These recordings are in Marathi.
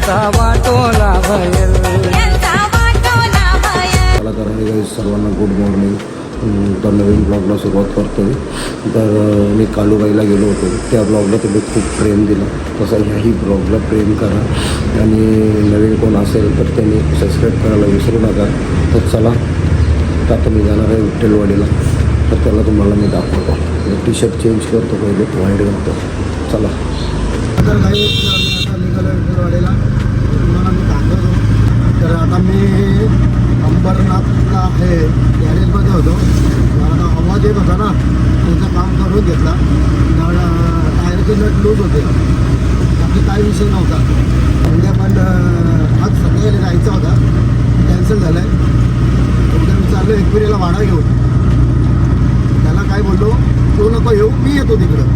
यांचा वाटोला भयल. मला तर सर्वांना गुड मॉर्निंग. तर नवीन ब्लॉगला सुरुवात करतो आहे. तर मी कालूबाईला गेलो होतो, त्या ब्लॉगला तुम्ही खूप प्रेम दिलं, तसं ह्याही ब्लॉगला प्रेम करा. आणि नवीन कोण असेल तर त्यांनी सबस्क्राईब करायला विसरू नका. तर चला, आता मी जाणार आहे विठ्ठलवाडीला, तर त्याला तुम्हाला मी दाखवतो. टी शर्ट चेंज करतो, पहिले व्हाईट घालतो. चला. तर काही आता निघालो विठ्ठलवाडीला, तुम्हाला मी दाखवतो. तर आता मी अंबरनाथला हे गॅरेजमध्ये होतो. मला आवाज येत होता ना, त्याचं काम करून घेतला. टायरचे नट लूज होते, बाकी काही विषय नव्हता. म्हणजे पण आज सकाळी जायचा होता, कॅन्सल झालं आहे. उद्या मी चाललो एकविरीला भाडा घेऊन. त्याला काय बोललो, तू नको येऊ, मी येतो तिकडं.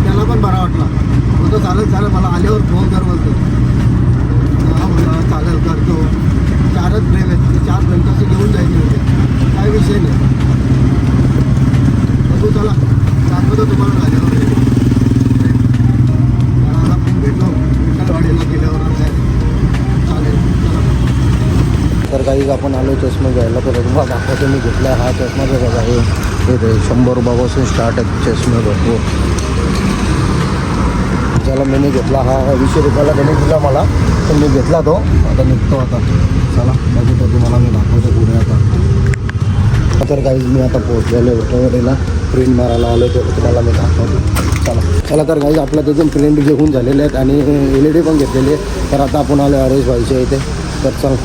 त्याला पण बरा वाटला. होतं चालेल मला आल्यावर फोन कर बोलतो. हा बोला चालेल करतो. 4च फ्रेम आहेत, ते 4 फ्रेम तसे घेऊन जायचे होते, काय विषय नाही. बघू चला, दाखवतो तुम्हाला झाल्यावर. मला भेटलो विठ्ठलवाडीला गेल्यावर चालेल. तर काही आपण आलो चष्मा घ्यायला, तर तुम्हाला दाखवतो मी घेतला हा चष्मा जो बघा आहे, ते 100 रुपयापासून स्टार्ट आहे चष्मे भरपूर. ज्याला मी घेतला हा 20 रुपयाला त्याने दिला मला, तर मी घेतला तो. आता निघतो आता. चला बघू तर तुम्हाला मी दाखवतो पुढे आता. तर काही मी आता पोहोचलेलो विठ्ठलवाडीला, प्रिंट मारायला आलो, तर तुम्हाला मी दाखवतो. चला तर काही आपल्या तिथून प्रिंट घेऊन झालेले आहेत आणि LED पण घेतलेली आहे. तर आता आपण आलो हरेश भाईच्या इथे. तर चल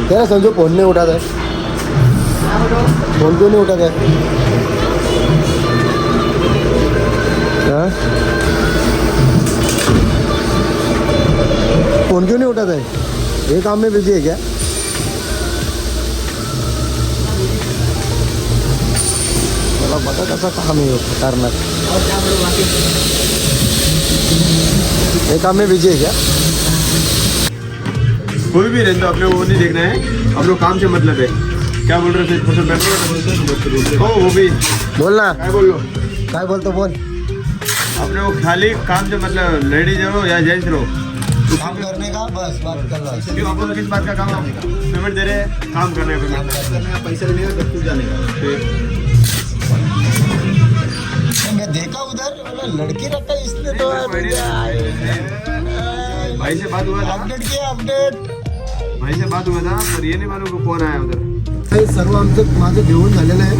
तेरा समझो फोन नहीं उठा है, फोन क्यों नहीं उठा है? फोन क्यों नहीं उठा है? ये काम में बिजी है क्या? मला बघा कसं काम आहे खतरनाक. ये काम में बिजी है क्या? कोई भी रहता अपने वो नहीं देखना है, हम लोग काम से मतलब है. क्या बोल रहे थे? हो वो भी बोल ना, क्या बोल लो. काय बोलतो बोल. अपने वो खाली काम से मतलब लेडीज रहो या जेंट्स रहो, काम करने का बस बात कर रहा है. क्यों अपन किस बात का काम है? पेमेंट दे रहे हैं, काम करने का पैसा लेने का, सब जाने का. मैं देखा उधर लड़की रखा इसलिए तो भाई से बात हुआ था, अपडेट किया अपडेट. भाई से बात हुआ था, पर ये नहीं मालूम को कौन आया उधर. हे सर्व आमचं माझं घेऊन झालेलं आहे.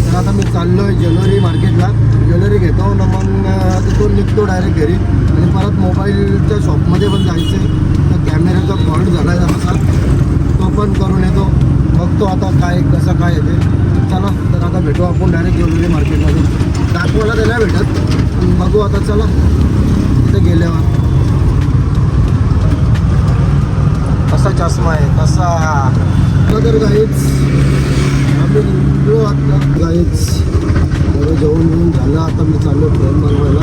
तर आता मी चाललो आहे ज्वेलरी मार्केटला, ज्वेलरी घेतो ना, मग तिथून निघतो डायरेक्ट घरी. आणि परत मोबाईलच्या शॉपमध्ये पण जायचं आहे. तर कॅमेऱ्याचा फॉल्ट झाला आहे जरासा, तो पण करून येतो. बघतो आता काय कसं काय येते. चला तर आता भेटू आपण डायरेक्ट ज्वेलरी मार्केटमध्ये. दाखवायला ते नाही भेटत, बघू आता. चला तिथे गेल्यावर कसा चष्मा आहे कसा. तर गाईच आम्ही निघलो आता. गाईच बरं जेवण घेऊन झालं. आता मी चाललो फ्रेम बनवायला.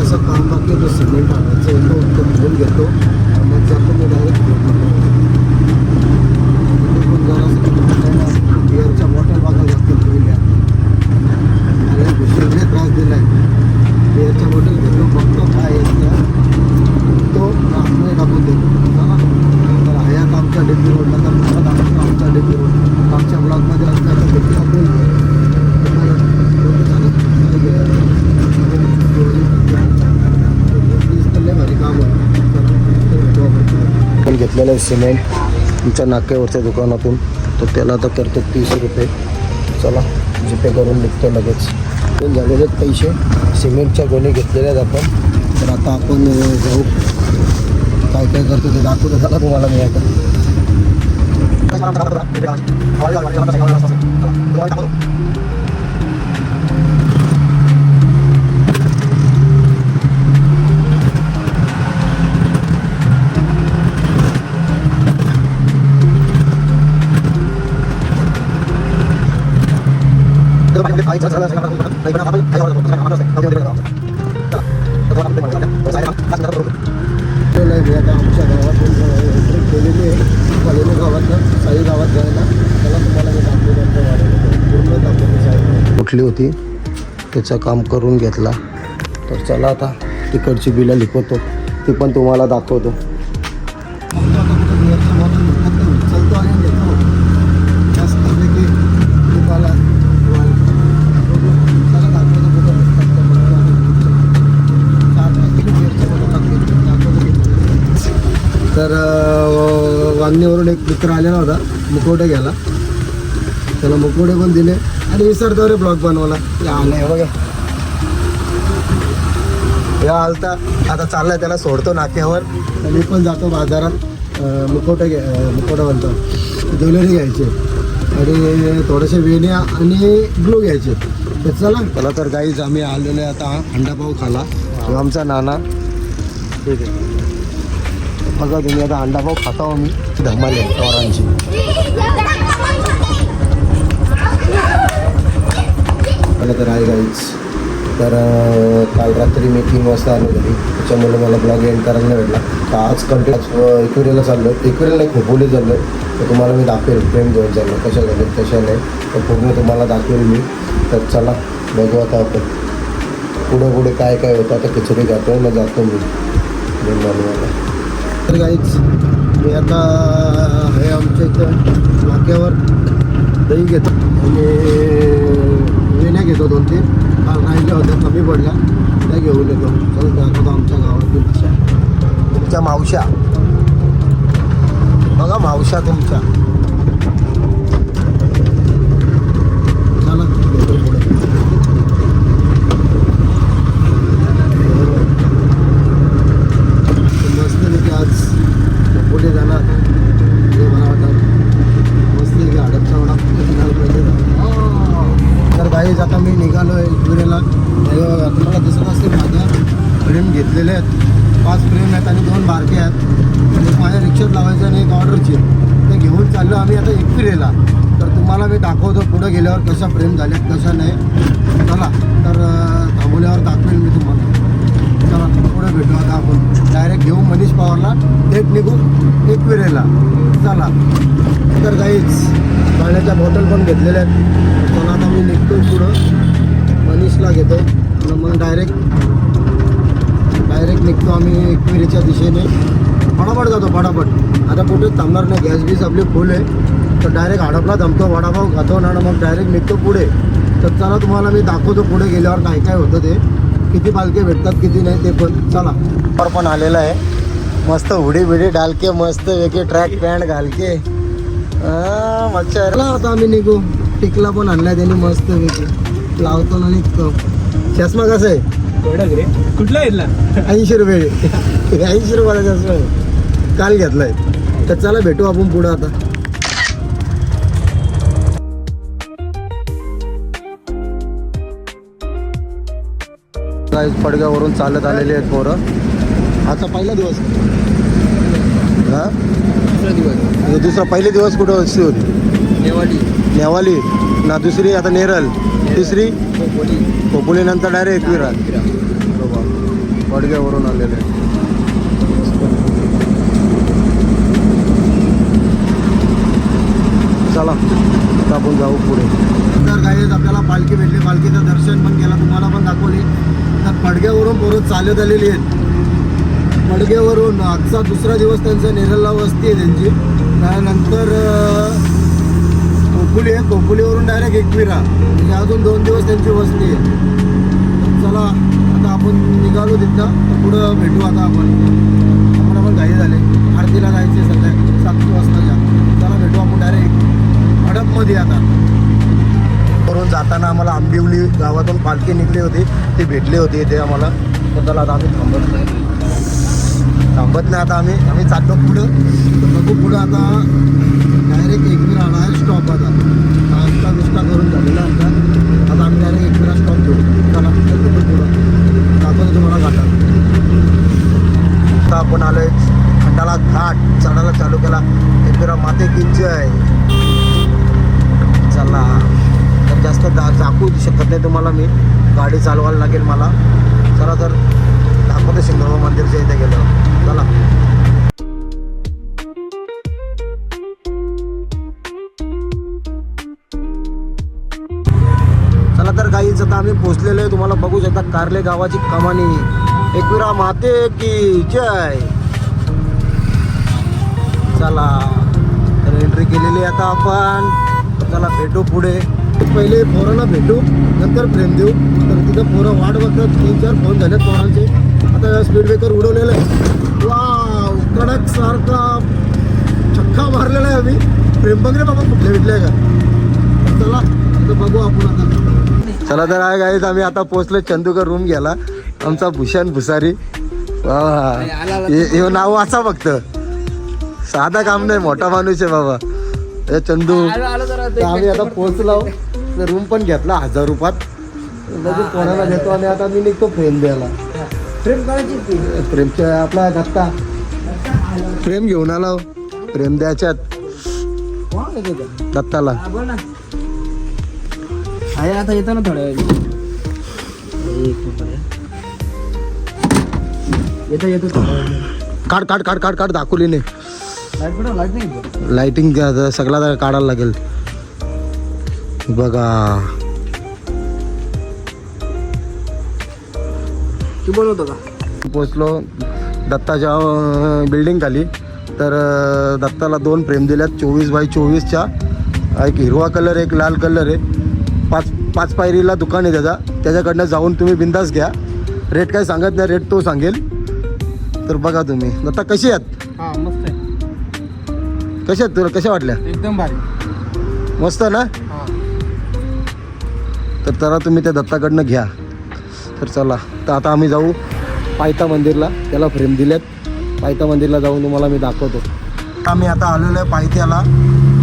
असं काम बाकी तो सिमेंट आणायचं येतो, तो घेऊन घेतो. मग जातो मी डायरेक्ट पण जरासं बिअरच्या बॉटल बघायला लागतील पहिल्या. आणि दुसरीकडे त्रास दिला आहे. बिअरच्या बॉटल घेतो, बघतो काय येतं तो आतमध्ये टाकून देतो. तर हयात आमच्या डेपी रोडला, तर परत आमच्या डेपी रोड आमच्या ब्लॉकमध्ये असल्याचं डेपी आपण भारी काम पण घेतलेलं आहे सिमेंट तुमच्या नाक्यावरच्या दुकानातून. तर त्याला आता करतो 30 रुपये. चला जीपे करून निघतो लगेच. पण झालेले आहेत पैसे, सिमेंटच्या गोणी घेतलेल्या आहेत आपण. तर आता आपण जाऊ, काय काय करतो ते दाखवतो झाला तुम्हाला मी आता. आमच्या गावातून ट्रिप केलेली आहे, कॉलेज गावातनं साई गावात जायला. त्याला तुम्हाला मी दाखवतो. पूर्ण सुटली होती, त्याचं काम करून घेतला. तर चला आता तिकडची बिलं लिखवतो, ती पण तुम्हाला दाखवतो. चलतो आणि घेतो मस्तपैकी तुम्हाला तर वांगणीवरून एक मित्र आलेला होता, मुखवटे घ्यायला. त्याला मुखवटे पण दिले आणि विसरतो रे ब्लॉग बनवला. आलं हे बघा, या आलता आता चाललाय, त्याला सोडतो नाक्यावर. मी पण जातो बाजारात मुखवटे म्हणतो ज्वेलरी घ्यायचे आणि थोडेसे वेण्या आणि ग्लू घ्यायचे. तर चला तर गाईज आम्ही आलेलो आहे आता अंडापाव खाला. आमचा नाना ठीक आहे बघा तुम्ही, आता अंडापाव खातो आम्ही धमाले पोरांची. मला तर आहे गाईज. तर काल रात्री मी 3 वाजता आलो घरी, त्याच्यामुळे मला ब्लॉग एंड करायला नाही भेटला. तर आज कंटिन्यू एकविरेला चाललो, एकविरेला नाही खोपोली चाललो आहे. तर तुम्हाला मी दाखवेल प्रेम घेऊन चाललो कशा झाले कशा नाही, तर पूर्ण तुम्हाला दाखवेल मी. तर चला बघू आता आपण पुढे पुढे काय काय होतं. आता खिचडी खातो ना जातो मी बनवायला. तर काहीच मी आता हे आमच्या इथं नाक्यावर दही घेतो आणि वेण्या घेतो 2-3 राहिल्या होत्या, कमी पडल्या त्या घेऊन येतो. चल दाखवतो आमच्या गावातील तुमच्या मावशा बघा, मावशा तुमच्या. चला घेतो पुढे. मस्त आज पुढे जाणार हे मला वाटतं. मस्त गाड्याचा वडा तर गाईज आता मी निघालो आहे एकविरेला. तुम्हाला दिसत असते माझ्या फ्रेम घेतलेले आहेत, 5 फ्रेम आहेत आणि 2 बारके आहेत. एक माझ्या रिक्षात लावायचं आणि एक ऑर्डरची, ते घेऊन चाललो आम्ही आता एकविरेला. तर तुम्हाला मी दाखवतो पुढं गेल्यावर कशा फ्रेम झाल्यात कशा नाही. चला तर थांबवल्यावर दाखवेल मी तुम्हाला. चला पुढे भेटू आता आपण, डायरेक्ट घेऊ मनीष पवारला, थेट निघू एकविरेला. चला तर गाईज पाण्याच्या बॉटल पण घेतलेल्या आहेत. चला आता मी निघतो पुढं, मनीषला घेतो आणि मग डायरेक्ट निघतो आम्ही एकविरेच्या दिशेने. फटाफट जातो फटाफट, आता कुठेच थांबणार नाही. गॅस बीस आपली फुल आहे, तर डायरेक्ट हडपला थांबतो, वडापाव खातो ना मग डायरेक्ट निघतो पुढे. तर चला तुम्हाला मी दाखवतो पुढे गेल्यावर काय काय होतं ते, किती पालखे भेटतात किती नाही ते पण. चला पण आलेला आहे मस्त हुडी बिडी डालके, मस्त वेगळे ट्रॅक पॅन्ट घालके मच्छा. आता आम्ही निघू. टिकला पण आणलाय त्यांनी मस्त वेगळे, लावतो ना निघतो. चष्मा कसा आहे? कुठला घेतला? 80 रुपये 80 रुपयाला चष्मा आहे, काल घेतलाय. तर चला भेटू आपण पुढं आता. पडग्यावरून चालत आलेले आहेत पोरं. आजचा पहिला दिवस हां, दुसरा पहिले दिवस कुठं होती? नेवाली ना, दुसरी आता नेरल, तिसरी खोपोली, नंतर डायरेक्ट एकविरा. पडग्यावरून आलेले चला आता आपण जाऊ पुढे. तर काही आपल्याला पालखी भेटली, पालखीचं दर्शन पण केलं, तुम्हाला पण दाखवली. तर पडग्यावरून पोरं चालत आलेली आहेत. पडग्यावरून आजचा दुसरा दिवस त्यांचा, नेरलला वस्ती आहे त्यांची. त्यानंतर खोपोली आहे, खोपोलीवरून डायरेक्ट एकविरा, म्हणजे अजून 2 दिवस त्यांची वस्ती आहे. चला आता आपण निघालो तिथं, पुढं भेटू आता आपण घाई झाले. आरतीला जायचे सध्या 7 वाजताच्या. चला भेटू आपण डायरेक्ट हडपमध्ये. आता वरून जाताना आम्हाला आंबिवली गावातून पालखी निघली होती, ती भेटली होती इथे आम्हाला. तर चला आता आम्ही थांबत नाही आता आम्ही चाललो पुढं. तर बघू पुढं आता डायरेक्ट एकविरा आला आहे स्टॉप. आता नाश्ता बिस्टा करून झालेला आमचा. आता आम्ही डायरेक्ट एकविरा स्टॉप घेऊ. चला पुढं दाखवतो तुम्हाला घाटात. आता आपण आलो आहे खंडाला घाट चढायला चालू केला. एकविरा माते की जय. चला तर जास्त दाखवू शकत नाही तुम्हाला मी, गाडी चालवायला लागेल मला. चला तर दाखवतो सिंधुदुर्ग मंदिरच्या इथे गेलो. चला तर काहीच आता आम्ही पोचलेलो आहे. तुम्हाला बघू शकता कारले गावाची कमानी. एकविरा माते की जय. चला तर एंट्री केलेली आता आपण. चला भेटू पुढे. पहिले पोरांना भेटू नंतर प्रेम देऊ. तर तिथं पोरं वाट बघतात. 3-4 फोन झालेत पोरांचे. आता स्पीड ब्रेकर उडवलेलं आहे. वा कडक सारखा छक्का मारलेला आहे आम्ही. प्रेम बघ रे बाबा कुठले भेटले का. चला आता बघू आपण आता. चला तर आहे गाईज आम्ही आता पोहोचलो. चंदूकर रूम गेला आमचा भूषण भुसारी. हे नाव वाचा फक्त. साधा काम नाही मोठा माणूस आहे बाबा हे चंदू. तर आम्ही आता पोहोचलो. रूम पण घेतला 1000 रुपयात. लगेच कोणाला घेतो आणि आता मी निघतो फ्रेम द्यायला. फ्रेम करायची फ्रेमच्या आपला दत्ता फ्रेम घेऊन आला. फ्रेम द्यायच्यात दत्ताला. आहे आता येतो ना थोड्या वेळ. येतो काढ काढ काढ काढ काढ दाखवली नाही. लाइटिंग सगळा काढायला लागेल बघा. तू बनवतो का. पोचलो दत्ताच्या बिल्डिंग खाली. तर दत्ताला 2 फ्रेम दिल्यात 24x24च्या. एक हिरवा कलर एक लाल कलर आहे. 5 पायरीला दुकान आहे त्याच्याकडनं जाऊन तुम्ही बिंदास घ्या. रेट काय सांगत नाही. रेट तो सांगेल. तर बघा तुम्ही. दत्ता कशी आहेत. हा मस्त आहे. कशा आहेत तुला कशा वाटल्या. एकदम भारी मस्त ना. तर चला तुम्ही त्या दत्ताकडनं घ्या. तर चला तर आता आम्ही जाऊ पायथा मंदिरला. त्याला फ्रेम दिलेत. पायथा मंदिरला जाऊन तुम्हाला मी दाखवतो. आम्ही आता आलेलो आहे पायथ्याला.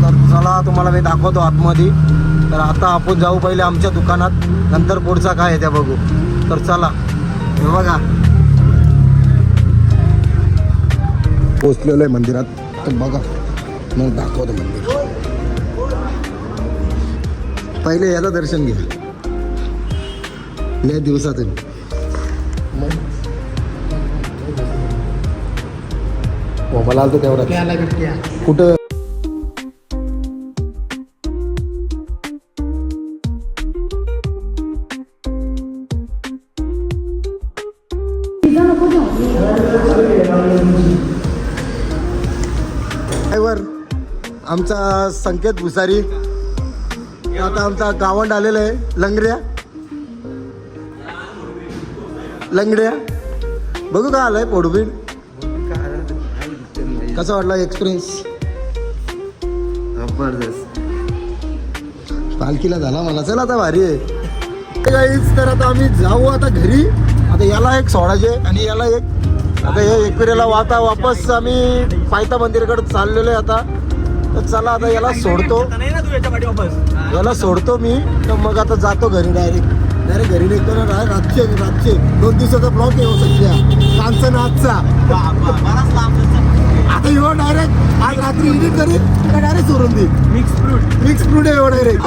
तर चला तुम्हाला मी दाखवतो आतमध्ये. तर आता आपण जाऊ पहिले आमच्या दुकानात. नंतर पुढचा काय आहे त्या बघू. तर चला हे बघा पोचलेलो आहे मंदिरात. तर बघा मग दाखवतो मंदिर. पहिले याचं दर्शन घ्या. लय दिवसातून मला आलं तेवढा कुठं. ड्रायव्हर आमचा संकेत भुसारी. आता आमचा गावंड आलेला आहे लंगड्या. बघू का आलाय पोडबीड. कसा वाटला एक्सपिरियन्स. जबरदस्त. पालखीला झाला मला. चला आता भारी आहे. तर आता आम्ही जाऊ आता घरी. आता याला एक सोडायचे आणि याला एक. आता हे एकविरेला वापस आम्ही पायथा मंदिराकडे चाललेलो आहे आता. तर चला आता याला सोडतो मी. तर मग आता जातो घरी डायरेक्ट घरी निघतो ना. रातचे 2 दिवसाचा ब्लॉक आहे सध्या कांचन आजचा. आता येऊ डायरेक्ट आज रात्री एडिट करेल का डायरेक्ट सोडून दे. मिक्स फ्रूट आहे डायरेक्ट.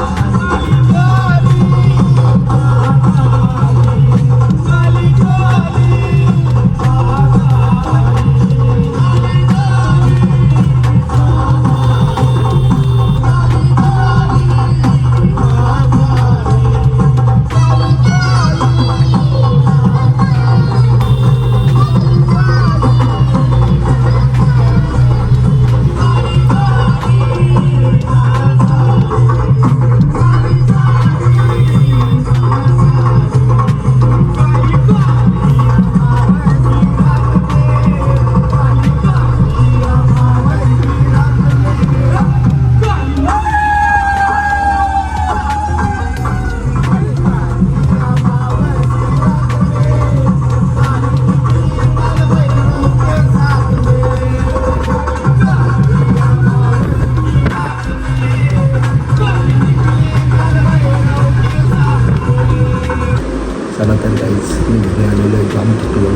चला तर काहीच मी घरी आलेलो आहे. जाम थकलो.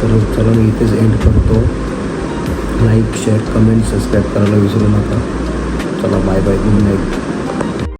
तर चला मी इथेच एंड करतो. लाईक शेअर कमेंट सबस्क्राईब करायला विसरू नका. चला बाय बाय गुड नाईट.